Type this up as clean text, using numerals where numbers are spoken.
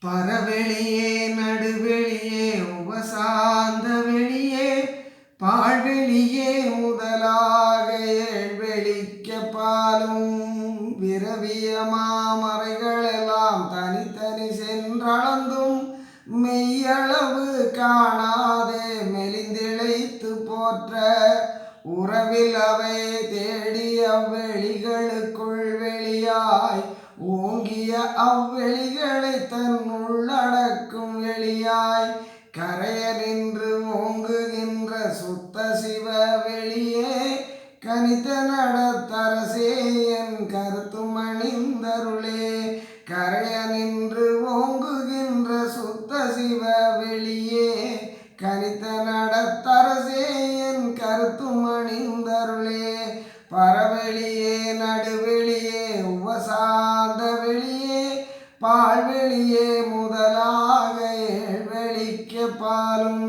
பரவெளியே நடுவெளியே உபசாந்த வெளியே பாழ்வெளியே முதலாக ஏழ்வெளிக்க பாலும் விரவிய மாமறைகளெல்லாம் தனித்தனி சென்றளந்தும் மெய்யளவு காணாதே மெலிந்திழைத்து போற்ற உறவில் அவை தேடி அவ்வெளிகளுக்குள் வெளியாய் ஓங்கிய அவ்வெளிகளை தன்னுள்ளடக்கும் வெளியாய் கரைய நின்று ஓங்குகின்ற சுத்த சிவ வெளியே கனித்த நடத்தரசே என் கருத்தும் அணிந்தருளே கரைய நின்று ஓங்குகின்ற சுத்த சிவ வெளியே கனித்த நடத்தரசே என் கருத்தும் அணிந்தருளே பரவெளியே நடுவெளியே உபசாந்த வெளியே பாழ்வெளியே முதலாக ஏழ்வெளிக்க பாலும்